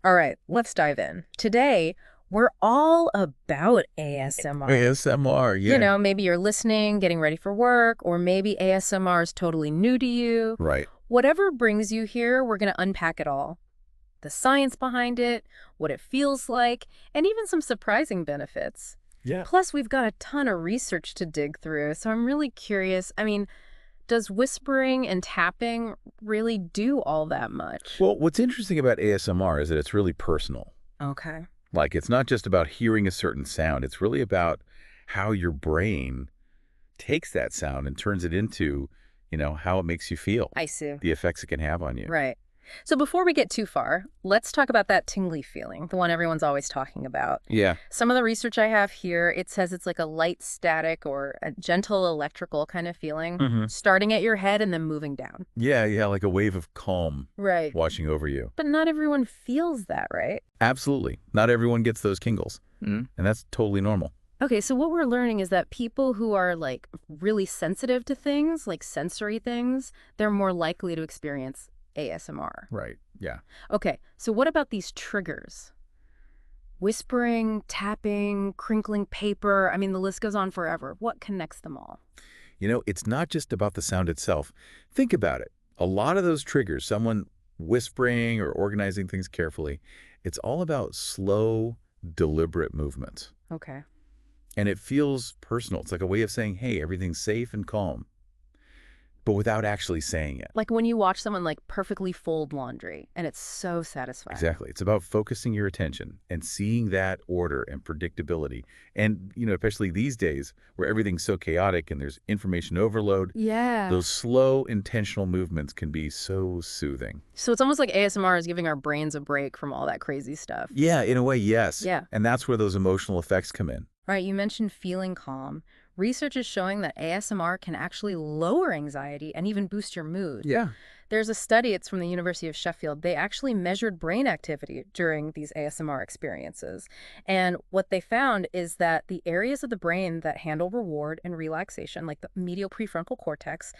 All right, let's dive in. Today, we're all about ASMR. ASMR, yeah. Maybe you're listening, getting ready for work, or maybe ASMR is totally new to you. Right. Whatever brings you here, we're going to unpack it all. The science behind it, what it feels like, and even some surprising benefits. Yeah. Plus, we've got a ton of research to dig through, so I'm really curious. Does whispering and tapping really do all that much? Well, what's interesting about ASMR is that it's really personal. Okay. Like, it's not just about hearing a certain sound. It's really about how your brain takes that sound and turns it into, how it makes you feel, I see. the effects it can have on you. Right. So before we get too far, let's talk about that tingly feeling, the one everyone's always talking about. Yeah. Some of the research I have here, it says it's like a light static or a gentle electrical kind of feeling, hmm starting at your head and then moving down. Yeah, like a wave of calm Right. washing over you. But not everyone feels that, right? Absolutely. Not everyone gets those tingles, and that's totally normal. Okay, so what we're learning is that people who are like really sensitive to things, like sensory things, they're more likely to experience ASMR. Right. Yeah. Okay, so what about these triggers? Whispering, tapping, crinkling paper. The list goes on forever. What connects them all? It's not just about the sound itself. Think about it. A lot of those triggers, someone whispering or organizing things carefully, it's all about slow, deliberate movements. Okay. And it feels personal. It's like a way of saying, hey, everything's safe and calm, but without actually saying it. Like when you watch someone like perfectly fold laundry, and it's so satisfying. Exactly. It's about focusing your attention and seeing that order and predictability. And, especially these days where everything's so chaotic and there's information overload, Yeah. those slow, intentional movements can be so soothing. So it's almost like ASMR is giving our brains a break from all that crazy stuff. Yeah, in a way, yes. Yeah. And that's where those emotional effects come in. Right, you mentioned feeling calm. Research is showing that ASMR can actually lower anxiety and even boost your mood. Yeah. There's a study, it's from the University of Sheffield. They actually measured brain activity during these ASMR experiences. And what they found is that the areas of the brain that handle reward and relaxation, like the medial prefrontal cortex,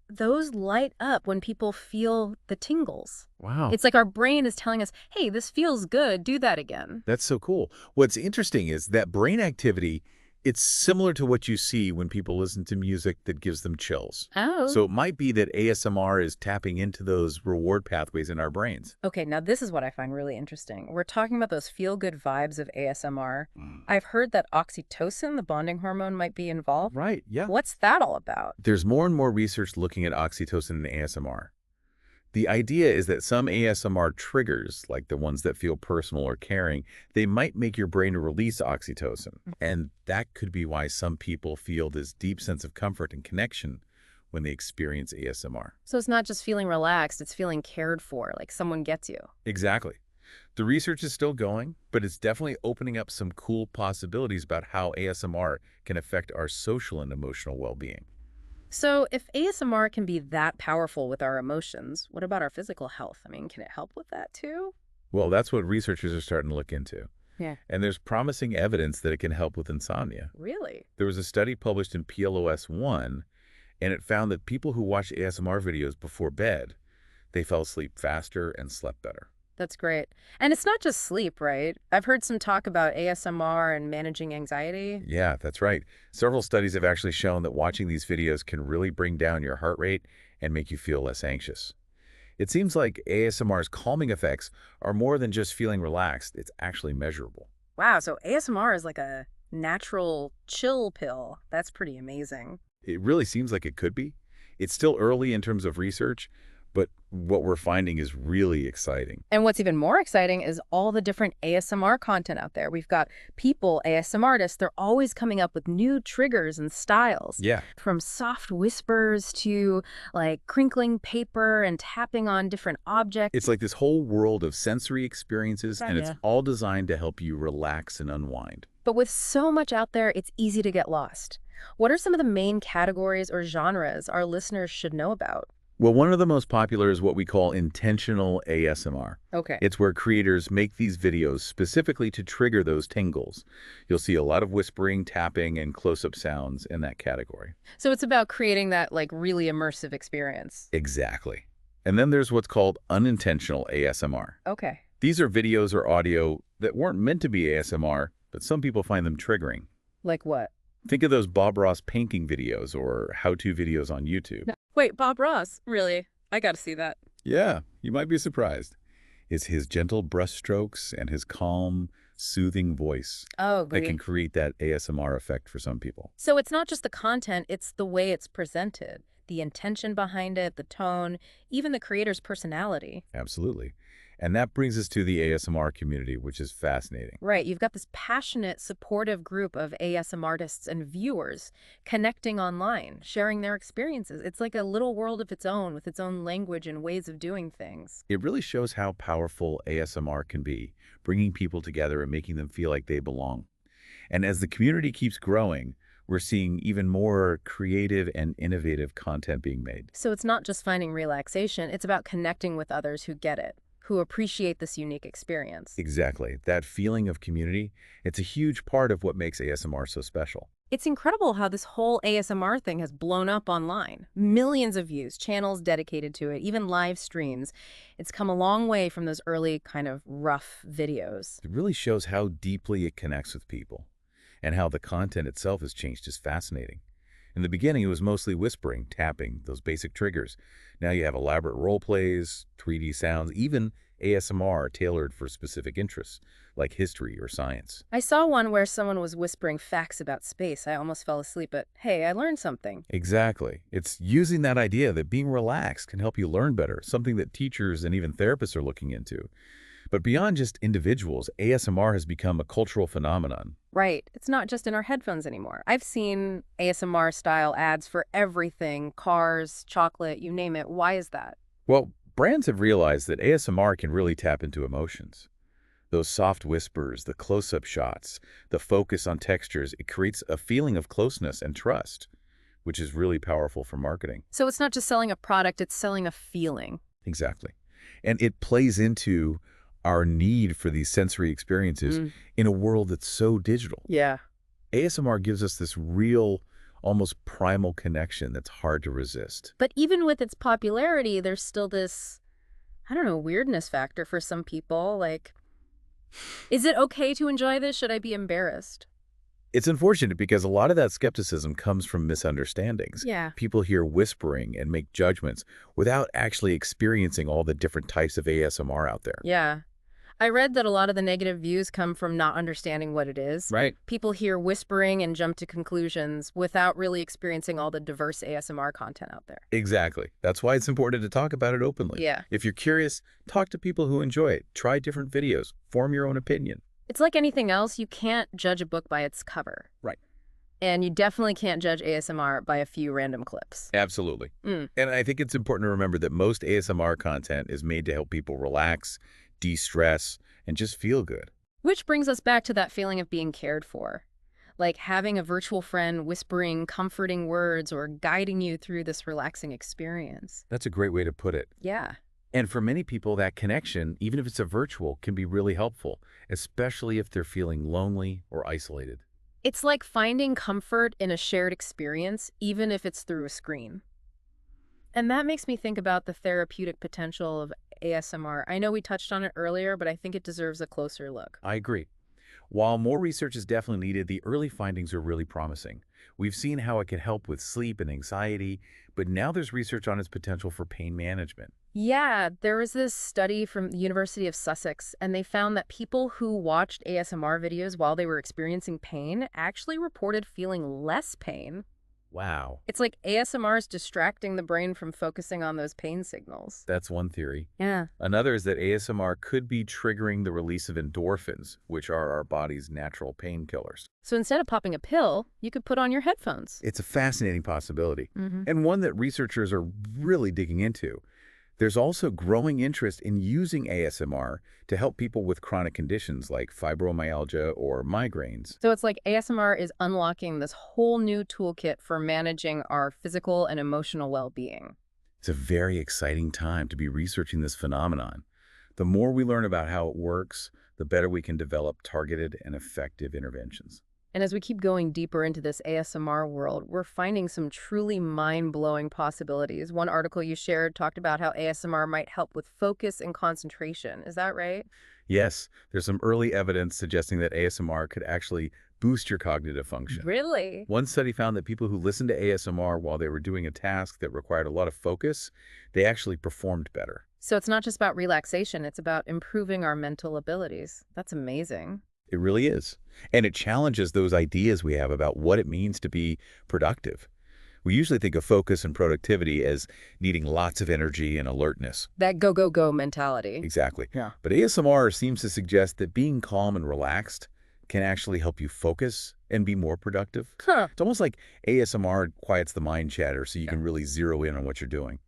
those light up when people feel the tingles. Wow. It's like our brain is telling us, hey, this feels good, do that again. That's so cool. What's interesting is that brain activity, it's similar to what you see when people listen to music that gives them chills. Oh. So it might be that ASMR is tapping into those reward pathways in our brains. Okay, now this is what I find really interesting. We're talking about those feel-good vibes of ASMR. Mm. I've heard that oxytocin, the bonding hormone, might be involved. Right, yeah. What's that all about? There's more and more research looking at oxytocin in ASMR. The idea is that some ASMR triggers, like the ones that feel personal or caring, they might make your brain release oxytocin. And that could be why some people feel this deep sense of comfort and connection when they experience ASMR. So it's not just feeling relaxed, it's feeling cared for, like someone gets you. Exactly. The research is still going, but it's definitely opening up some cool possibilities about how ASMR can affect our social and emotional well-being. So if ASMR can be that powerful with our emotions, what about our physical health? Can it help with that too? Well, that's what researchers are starting to look into. Yeah. And there's promising evidence that it can help with insomnia. Really? There was a study published in PLOS One, and it found that people who watched ASMR videos before bed, they fell asleep faster and slept better. That's great. And it's not just sleep, right? I've heard some talk about ASMR and managing anxiety. Yeah, that's right. Several studies have actually shown that watching these videos can really bring down your heart rate and make you feel less anxious. It seems like ASMR's calming effects are more than just feeling relaxed. It's actually measurable. Wow, so ASMR is like a natural chill pill. That's pretty amazing. It really seems like it could be. It's still early in terms of research, but what we're finding is really exciting. And what's even more exciting is all the different ASMR content out there. We've got people, ASMR artists, they're always coming up with new triggers and styles. Yeah. From soft whispers to like crinkling paper and tapping on different objects. It's like this whole world of sensory experiences, and it's Yeah. all designed to help you relax and unwind. But with so much out there, it's easy to get lost. What are some of the main categories or genres our listeners should know about? Well, one of the most popular is what we call intentional ASMR. Okay. It's where creators make these videos specifically to trigger those tingles. You'll see a lot of whispering, tapping, and close-up sounds in that category. So it's about creating that like really immersive experience. Exactly. And then there's what's called unintentional ASMR. Okay. These are videos or audio that weren't meant to be ASMR, but some people find them triggering. Like what? Think of those Bob Ross painting videos or how-to videos on YouTube. No. Wait, Bob Ross? Really? I gotta see that. Yeah, you might be surprised. It's his gentle brushstrokes and his calm, soothing voice Oh, that can agree. create that ASMR effect for some people. So it's not just the content, it's the way it's presented. The intention behind it, the tone, even the creator's personality. Absolutely. And that brings us to the ASMR community, which is fascinating. Right, you've got this passionate, supportive group of ASM artists and viewers connecting online, sharing their experiences. It's like a little world of its own with its own language and ways of doing things. It really shows how powerful ASMR can be, bringing people together and making them feel like they belong. And as the community keeps growing, we're seeing even more creative and innovative content being made. So it's not just finding relaxation, it's about connecting with others who get it, who appreciate this unique experience. Exactly. That feeling of community, it's a huge part of what makes ASMR so special. It's incredible how this whole ASMR thing has blown up online. Millions of views, channels dedicated to it, even live streams. It's come a long way from those early kind of rough videos. It really shows how deeply it connects with people, and how the content itself has changed is fascinating. In the beginning, it was mostly whispering, tapping, those basic triggers. Now you have elaborate role plays, 3D sounds, even ASMR tailored for specific interests, like history or science. I saw one where someone was whispering facts about space. I almost fell asleep, but hey, I learned something. Exactly. It's using that idea that being relaxed can help you learn better, something that teachers and even therapists are looking into. But beyond just individuals, ASMR has become a cultural phenomenon. Right. It's not just in our headphones anymore. I've seen ASMR style ads for everything, cars, chocolate, you name it. Why is that? Well, brands have realized that ASMR can really tap into emotions. Those soft whispers, the close-up shots, the focus on textures, it creates a feeling of closeness and trust, which is really powerful for marketing. So it's not just selling a product, it's selling a feeling. Exactly. And it plays into our need for these sensory experiences in a world that's so digital. Yeah. ASMR gives us this real, almost primal connection that's hard to resist. But even with its popularity, there's still this, I don't know, weirdness factor for some people. Like, is it okay to enjoy this? Should I be embarrassed? It's unfortunate because a lot of that skepticism comes from misunderstandings. Yeah. People hear whispering and make judgments without actually experiencing all the different types of ASMR out there. Yeah. I read that a lot of the negative views come from not understanding what it is. Right. People hear whispering and jump to conclusions without really experiencing all the diverse ASMR content out there. Exactly. That's why it's important to talk about it openly. Yeah. If you're curious, talk to people who enjoy it. Try different videos. Form your own opinion. It's like anything else, you can't judge a book by its cover. Right. And you definitely can't judge ASMR by a few random clips. Absolutely. Mm. And I think it's important to remember that most ASMR content is made to help people relax, de-stress, and just feel good. Which brings us back to that feeling of being cared for. Like having a virtual friend whispering comforting words or guiding you through this relaxing experience. That's a great way to put it. Yeah. And for many people, that connection, even if it's a virtual, can be really helpful, especially if they're feeling lonely or isolated. It's like finding comfort in a shared experience, even if it's through a screen. And that makes me think about the therapeutic potential of ASMR. I know we touched on it earlier, but I think it deserves a closer look. I agree. While more research is definitely needed, the early findings are really promising. We've seen how it can help with sleep and anxiety, but now there's research on its potential for pain management. Yeah, there was this study from the University of Sussex, and they found that people who watched ASMR videos while they were experiencing pain actually reported feeling less pain. Wow. It's like ASMR is distracting the brain from focusing on those pain signals. That's one theory. Yeah. Another is that ASMR could be triggering the release of endorphins, which are our body's natural painkillers. So instead of popping a pill, you could put on your headphones. It's a fascinating possibility, Mm-hmm. and one that researchers are really digging into. There's also growing interest in using ASMR to help people with chronic conditions like fibromyalgia or migraines. So it's like ASMR is unlocking this whole new toolkit for managing our physical and emotional well-being. It's a very exciting time to be researching this phenomenon. The more we learn about how it works, the better we can develop targeted and effective interventions. And as we keep going deeper into this ASMR world, we're finding some truly mind-blowing possibilities. One article you shared talked about how ASMR might help with focus and concentration. Is that right? Yes, there's some early evidence suggesting that ASMR could actually boost your cognitive function. Really? One study found that people who listened to ASMR while they were doing a task that required a lot of focus, they actually performed better. So it's not just about relaxation, it's about improving our mental abilities. That's amazing. It really is. And it challenges those ideas we have about what it means to be productive. We usually think of focus and productivity as needing lots of energy and alertness. That go, go, go mentality. Exactly. Yeah. But ASMR seems to suggest that being calm and relaxed can actually help you focus and be more productive. Huh. It's almost like ASMR quiets the mind chatter so you Yeah. can really zero in on what you're doing.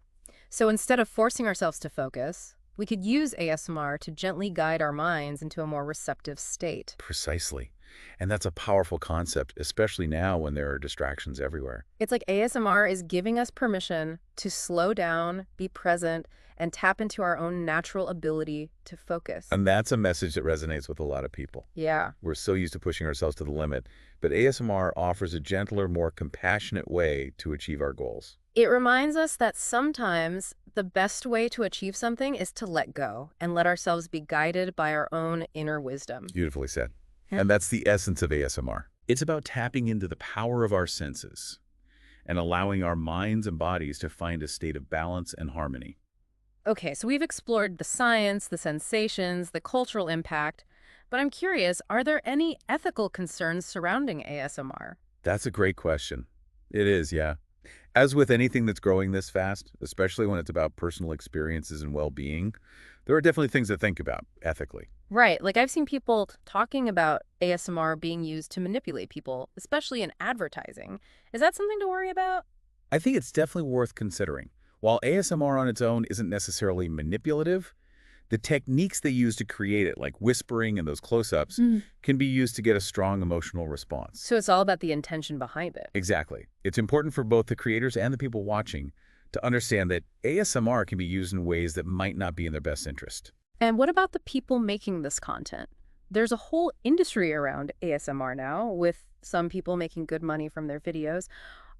So instead of forcing ourselves to focus, we could use ASMR to gently guide our minds into a more receptive state. Precisely. And that's a powerful concept, especially now when there are distractions everywhere. It's like ASMR is giving us permission to slow down, be present, and tap into our own natural ability to focus. And that's a message that resonates with a lot of people. Yeah. We're so used to pushing ourselves to the limit, but ASMR offers a gentler, more compassionate way to achieve our goals. It reminds us that sometimes the best way to achieve something is to let go and let ourselves be guided by our own inner wisdom. Beautifully said. Yeah. And that's the essence of ASMR. It's about tapping into the power of our senses and allowing our minds and bodies to find a state of balance and harmony. Okay, so we've explored the science, the sensations, the cultural impact, but I'm curious, are there any ethical concerns surrounding ASMR? That's a great question. It is, yeah. As with anything that's growing this fast, especially when it's about personal experiences and well-being, there are definitely things to think about ethically. Right, like I've seen people talking about ASMR being used to manipulate people, especially in advertising. Is that something to worry about? I think it's definitely worth considering. While ASMR on its own isn't necessarily manipulative, the techniques they use to create it, like whispering and those close-ups, can be used to get a strong emotional response. So it's all about the intention behind it. Exactly. It's important for both the creators and the people watching to understand that ASMR can be used in ways that might not be in their best interest. And what about the people making this content? There's a whole industry around ASMR now, with some people making good money from their videos.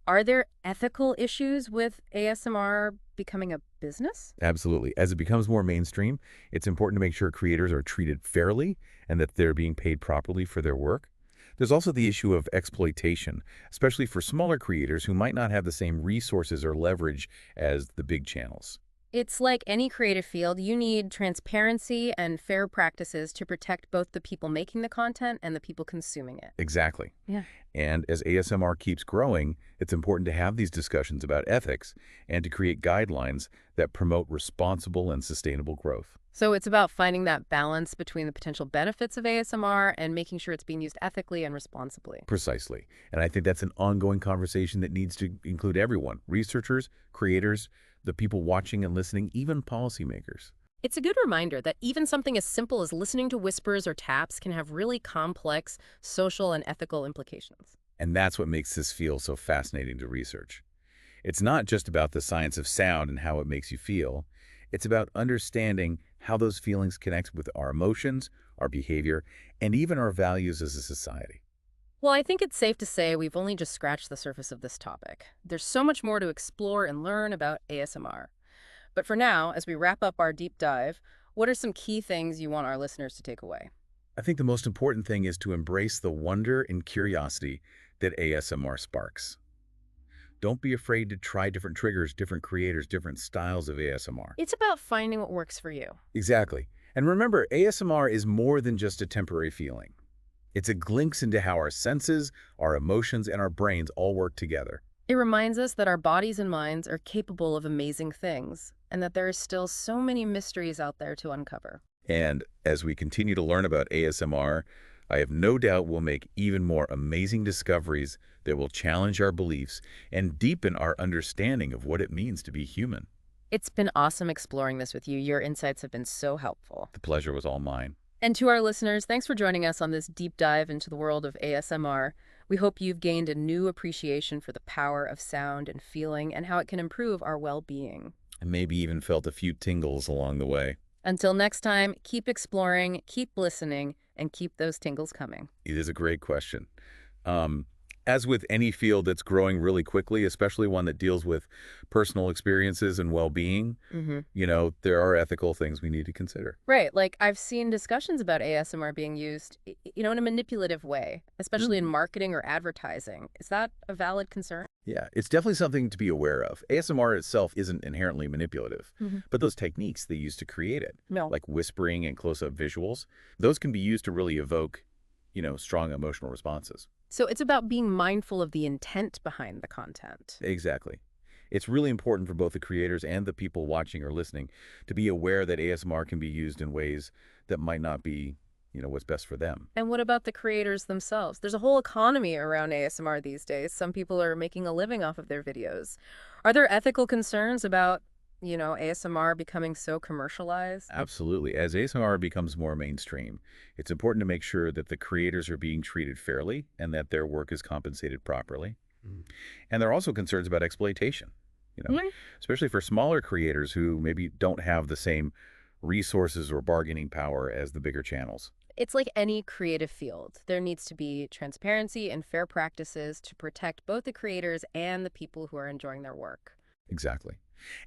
Are there ethical issues with ASMR becoming a business? Absolutely. As it becomes more mainstream, it's important to make sure creators are treated fairly and that they're being paid properly for their work. There's also the issue of exploitation, especially for smaller creators who might not have the same resources or leverage as the big channels. It's like any creative field, you need transparency and fair practices to protect both the people making the content and the people consuming it. Exactly. Yeah. And as ASMR keeps growing, it's important to have these discussions about ethics and to create guidelines that promote responsible and sustainable growth. So it's about finding that balance between the potential benefits of ASMR and making sure it's being used ethically and responsibly. Precisely. And I think that's an ongoing conversation that needs to include everyone, researchers, creators, the people watching and listening, even policymakers. It's a good reminder that even something as simple as listening to whispers or taps can have really complex social and ethical implications. And that's what makes this feel so fascinating to research. It's not just about the science of sound and how it makes you feel. It's about understanding how those feelings connect with our emotions, our behavior, and even our values as a society. Well, I think it's safe to say we've only just scratched the surface of this topic. There's so much more to explore and learn about ASMR. But for now, as we wrap up our deep dive, what are some key things you want our listeners to take away? I think the most important thing is to embrace the wonder and curiosity that ASMR sparks. Don't be afraid to try different triggers, different creators, different styles of ASMR. It's about finding what works for you. Exactly. And remember, ASMR is more than just a temporary feeling. It's a glimpse into how our senses, our emotions, and our brains all work together. It reminds us that our bodies and minds are capable of amazing things, and that there are still so many mysteries out there to uncover. And as we continue to learn about ASMR, I have no doubt we'll make even more amazing discoveries that will challenge our beliefs and deepen our understanding of what it means to be human. It's been awesome exploring this with you. Your insights have been so helpful. The pleasure was all mine. And to our listeners, thanks for joining us on this deep dive into the world of ASMR. We hope you've gained a new appreciation for the power of sound and feeling and how it can improve our well-being. And maybe even felt a few tingles along the way. Until next time, keep exploring, keep listening, and keep those tingles coming. It is a great question. Um, as with any field that's growing really quickly, especially one that deals with personal experiences and well-being, Hmm. there are ethical things we need to consider. Right. Like I've seen discussions about ASMR being used, in a manipulative way, especially in marketing or advertising. Is that a valid concern? Yeah, it's definitely something to be aware of. ASMR itself isn't inherently manipulative, Hmm. but those techniques they use to create it, No. like whispering and close-up visuals, those can be used to really evoke, strong emotional responses. So it's about being mindful of the intent behind the content. Exactly. It's really important for both the creators and the people watching or listening to be aware that ASMR can be used in ways that might not be, what's best for them. And what about the creators themselves? There's a whole economy around ASMR these days. Some people are making a living off of their videos. Are there ethical concerns about, ASMR becoming so commercialized? Absolutely. As ASMR becomes more mainstream, it's important to make sure that the creators are being treated fairly and that their work is compensated properly. And there are also concerns about exploitation, you know, Mhm. especially for smaller creators who maybe don't have the same resources or bargaining power as the bigger channels. It's like any creative field. There needs to be transparency and fair practices to protect both the creators and the people who are enjoying their work. Exactly.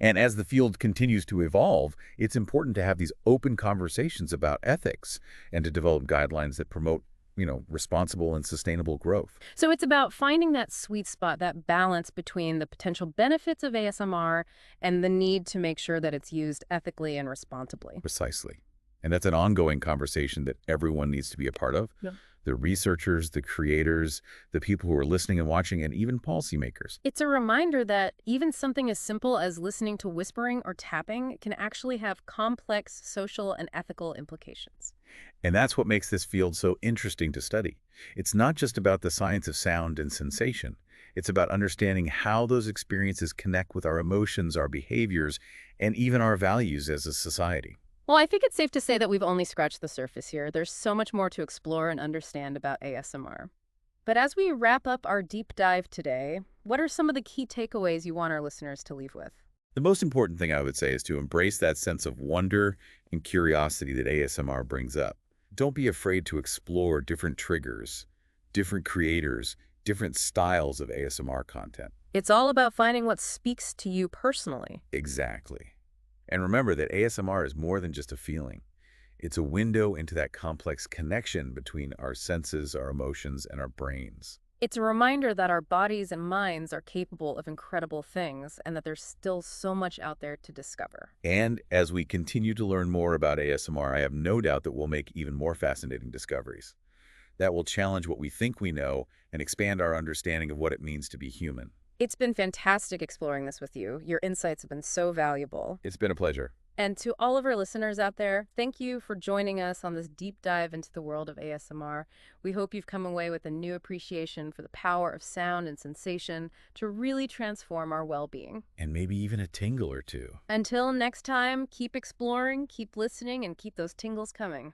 And as the field continues to evolve, it's important to have these open conversations about ethics and to develop guidelines that promote, responsible and sustainable growth. So it's about finding that sweet spot, that balance between the potential benefits of ASMR and the need to make sure that it's used ethically and responsibly. Precisely. And that's an ongoing conversation that everyone needs to be a part of. Yeah. The researchers, the creators, the people who are listening and watching, and even policymakers. It's a reminder that even something as simple as listening to whispering or tapping can actually have complex social and ethical implications. And that's what makes this field so interesting to study. It's not just about the science of sound and sensation. It's about understanding how those experiences connect with our emotions, our behaviors, and even our values as a society. Well, I think it's safe to say that we've only scratched the surface here. There's so much more to explore and understand about ASMR. But as we wrap up our deep dive today, what are some of the key takeaways you want our listeners to leave with? The most important thing I would say is to embrace that sense of wonder and curiosity that ASMR brings up. Don't be afraid to explore different triggers, different creators, different styles of ASMR content. It's all about finding what speaks to you personally. Exactly. And remember that ASMR is more than just a feeling. It's a window into that complex connection between our senses, our emotions, and our brains. It's a reminder that our bodies and minds are capable of incredible things and that there's still so much out there to discover. And as we continue to learn more about ASMR, I have no doubt that we'll make even more fascinating discoveries that will challenge what we think we know and expand our understanding of what it means to be human. It's been fantastic exploring this with you. Your insights have been so valuable. It's been a pleasure. And to all of our listeners out there, thank you for joining us on this deep dive into the world of ASMR. We hope you've come away with a new appreciation for the power of sound and sensation to really transform our well-being. And maybe even a tingle or two. Until next time, keep exploring, keep listening, and keep those tingles coming.